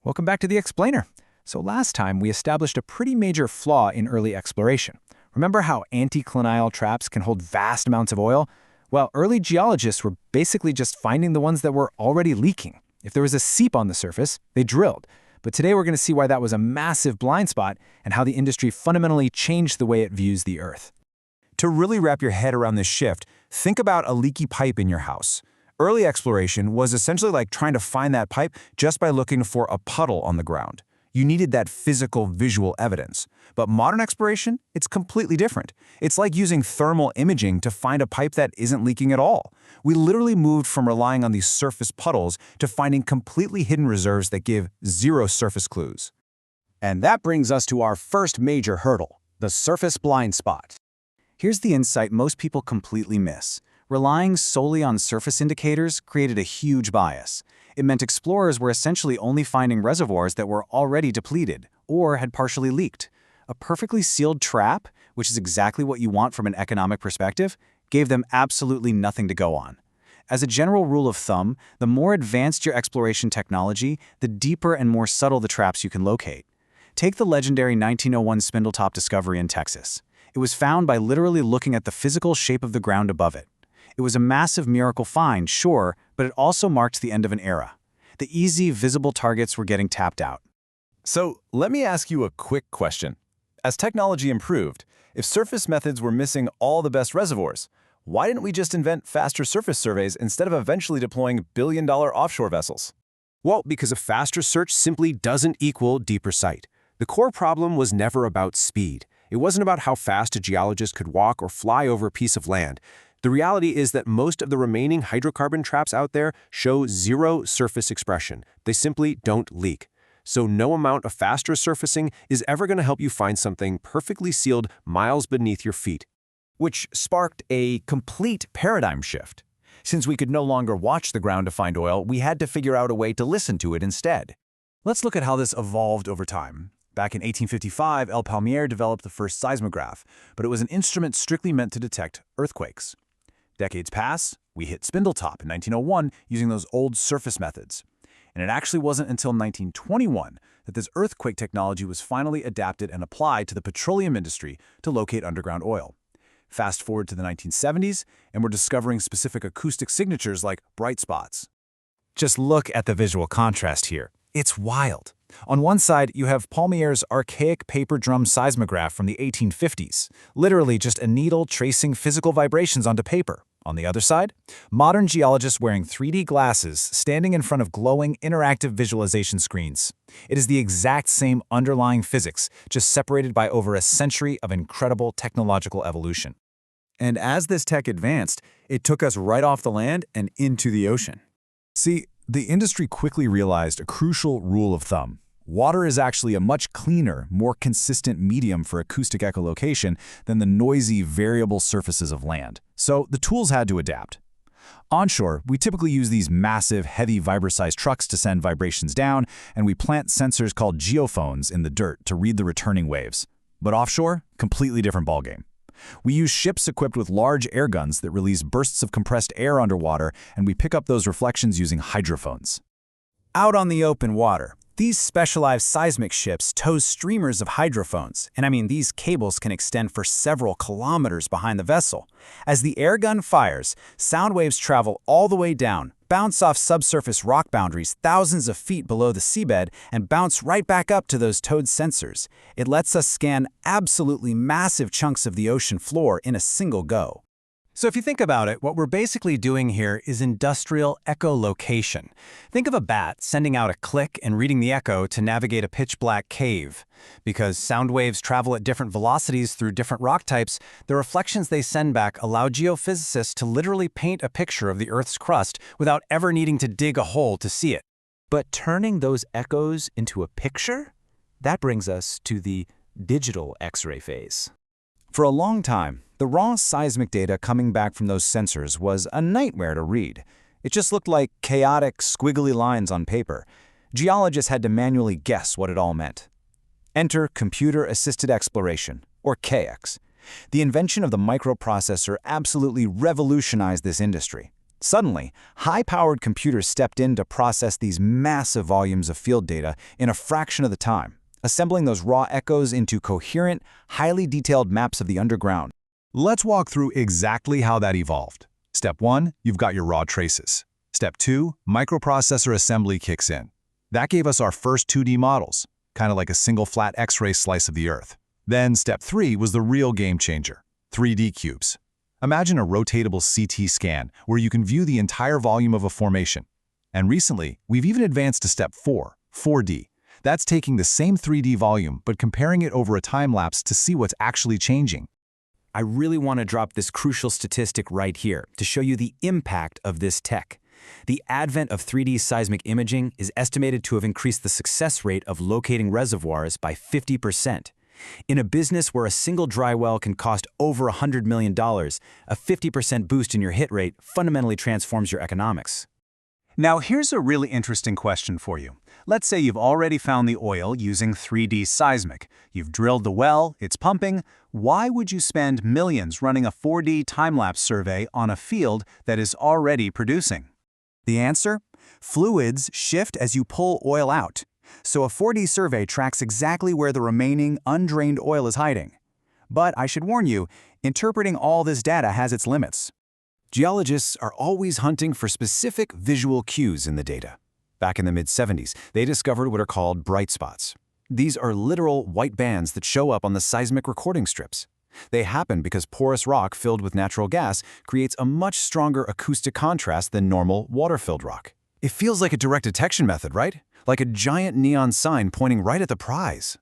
Welcome back to The Explainer. So last time, we established a pretty major flaw in early exploration. Remember how anticlinal traps can hold vast amounts of oil? Well, early geologists were basically just finding the ones that were already leaking. If there was a seep on the surface, they drilled. But today we're going to see why that was a massive blind spot and how the industry fundamentally changed the way it views the Earth. To really wrap your head around this shift, think about a leaky pipe in your house. Early exploration was essentially like trying to find that pipe just by looking for a puddle on the ground. You needed that physical, visual evidence. But modern exploration, it's completely different. It's like using thermal imaging to find a pipe that isn't leaking at all. We literally moved from relying on these surface puddles to finding completely hidden reserves that give zero surface clues. And that brings us to our first major hurdle, the surface blind spot. Here's the insight most people completely miss. Relying solely on surface indicators created a huge bias. It meant explorers were essentially only finding reservoirs that were already depleted or had partially leaked. A perfectly sealed trap, which is exactly what you want from an economic perspective, gave them absolutely nothing to go on. As a general rule of thumb, the more advanced your exploration technology, the deeper and more subtle the traps you can locate. Take the legendary 1901 Spindletop discovery in Texas. It was found by literally looking at the physical shape of the ground above it. It was a massive miracle find, sure, but it also marked the end of an era. The easy, visible targets were getting tapped out. So let me ask you a quick question. As technology improved, if surface methods were missing all the best reservoirs, why didn't we just invent faster surface surveys instead of eventually deploying billion-dollar offshore vessels? Well, because a faster search simply doesn't equal deeper sight. The core problem was never about speed. It wasn't about how fast a geologist could walk or fly over a piece of land. The reality is that most of the remaining hydrocarbon traps out there show zero surface expression. They simply don't leak. So no amount of faster surfacing is ever going to help you find something perfectly sealed miles beneath your feet. Which sparked a complete paradigm shift. Since we could no longer watch the ground to find oil, we had to figure out a way to listen to it instead. Let's look at how this evolved over time. Back in 1855, El Palmier developed the first seismograph, but it was an instrument strictly meant to detect earthquakes. Decades pass, we hit Spindletop in 1901 using those old surface methods. And it actually wasn't until 1921 that this earthquake technology was finally adapted and applied to the petroleum industry to locate underground oil. Fast forward to the 1970s, and we're discovering specific acoustic signatures like bright spots. Just look at the visual contrast here. It's wild. On one side, you have Palmier's archaic paper drum seismograph from the 1850s, literally just a needle tracing physical vibrations onto paper. On the other side, modern geologists wearing 3D glasses standing in front of glowing interactive visualization screens. It is the exact same underlying physics, just separated by over a century of incredible technological evolution. And as this tech advanced, it took us right off the land and into the ocean. See, the industry quickly realized a crucial rule of thumb. Water is actually a much cleaner, more consistent medium for acoustic echolocation than the noisy, variable surfaces of land. So the tools had to adapt. Onshore, we typically use these massive, heavy vibro-sized trucks to send vibrations down, and we plant sensors called geophones in the dirt to read the returning waves. But offshore, completely different ballgame. We use ships equipped with large air guns that release bursts of compressed air underwater, and we pick up those reflections using hydrophones. Out on the open water, these specialized seismic ships tow streamers of hydrophones, and I mean these cables can extend for several kilometers behind the vessel. As the air gun fires, sound waves travel all the way down, bounce off subsurface rock boundaries thousands of feet below the seabed, and bounce right back up to those towed sensors. It lets us scan absolutely massive chunks of the ocean floor in a single go. So if you think about it, what we're basically doing here is industrial echolocation. Think of a bat sending out a click and reading the echo to navigate a pitch-black cave. Because sound waves travel at different velocities through different rock types, the reflections they send back allow geophysicists to literally paint a picture of the Earth's crust without ever needing to dig a hole to see it. But turning those echoes into a picture? That brings us to the digital X-ray phase. For a long time, the raw seismic data coming back from those sensors was a nightmare to read. It just looked like chaotic, squiggly lines on paper. Geologists had to manually guess what it all meant. Enter Computer-Assisted Exploration, or KX. The invention of the microprocessor absolutely revolutionized this industry. Suddenly, high-powered computers stepped in to process these massive volumes of field data in a fraction of the time, assembling those raw echoes into coherent, highly detailed maps of the underground. Let's walk through exactly how that evolved. Step 1, you've got your raw traces. Step 2, microprocessor assembly kicks in. That gave us our first 2D models, kind of like a single flat X-ray slice of the Earth. Then step 3 was the real game changer, 3D cubes. Imagine a rotatable CT scan where you can view the entire volume of a formation. And recently, we've even advanced to step 4, 4D. That's taking the same 3D volume but comparing it over a time lapse to see what's actually changing. I really want to drop this crucial statistic right here to show you the impact of this tech. The advent of 3D seismic imaging is estimated to have increased the success rate of locating reservoirs by 50%. In a business where a single dry well can cost over $100 million, a 50% boost in your hit rate fundamentally transforms your economics. Now here's a really interesting question for you. Let's say you've already found the oil using 3D seismic. You've drilled the well, it's pumping. Why would you spend millions running a 4D time-lapse survey on a field that is already producing? The answer? Fluids shift as you pull oil out. So a 4D survey tracks exactly where the remaining, undrained oil is hiding. But I should warn you, interpreting all this data has its limits. Geologists are always hunting for specific visual cues in the data. Back in the mid-70s, they discovered what are called bright spots. These are literal white bands that show up on the seismic recording strips. They happen because porous rock filled with natural gas creates a much stronger acoustic contrast than normal water-filled rock. It feels like a direct detection method, right? Like a giant neon sign pointing right at the prize.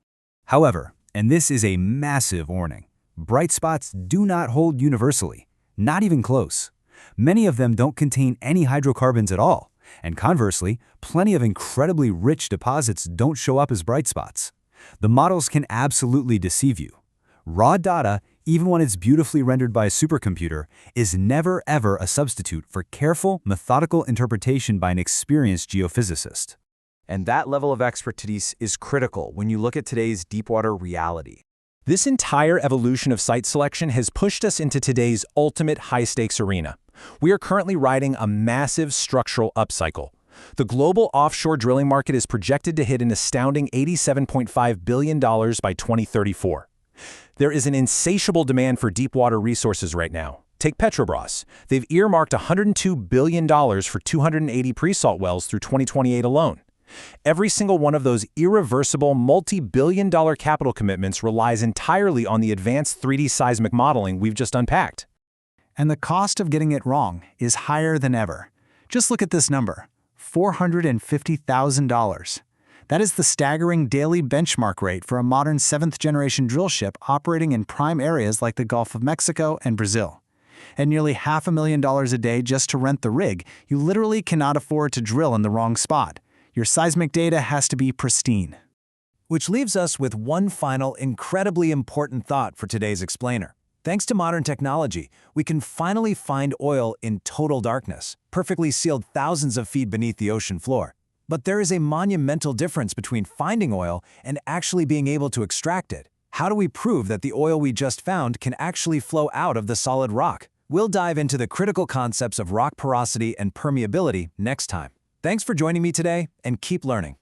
However, and this is a massive warning, bright spots do not hold universally, not even close. Many of them don't contain any hydrocarbons at all, and conversely, plenty of incredibly rich deposits don't show up as bright spots. The models can absolutely deceive you. Raw data, even when it's beautifully rendered by a supercomputer, is never ever a substitute for careful, methodical interpretation by an experienced geophysicist. And that level of expertise is critical when you look at today's deepwater reality. This entire evolution of site selection has pushed us into today's ultimate high-stakes arena. We are currently riding a massive structural upcycle. The global offshore drilling market is projected to hit an astounding $87.5 billion by 2034. There is an insatiable demand for deepwater resources right now. Take Petrobras. They've earmarked $102 billion for 280 pre-salt wells through 2028 alone. Every single one of those irreversible multi-billion-dollar capital commitments relies entirely on the advanced 3D seismic modeling we've just unpacked. And the cost of getting it wrong is higher than ever. Just look at this number, $450,000. That is the staggering daily benchmark rate for a modern 7th-generation drillship operating in prime areas like the Gulf of Mexico and Brazil. At nearly $500,000 a day just to rent the rig, you literally cannot afford to drill in the wrong spot. Your seismic data has to be pristine. Which leaves us with one final incredibly important thought for today's explainer. Thanks to modern technology, we can finally find oil in total darkness, perfectly sealed thousands of feet beneath the ocean floor. But there is a monumental difference between finding oil and actually being able to extract it. How do we prove that the oil we just found can actually flow out of the solid rock? We'll dive into the critical concepts of rock porosity and permeability next time. Thanks for joining me today, and keep learning.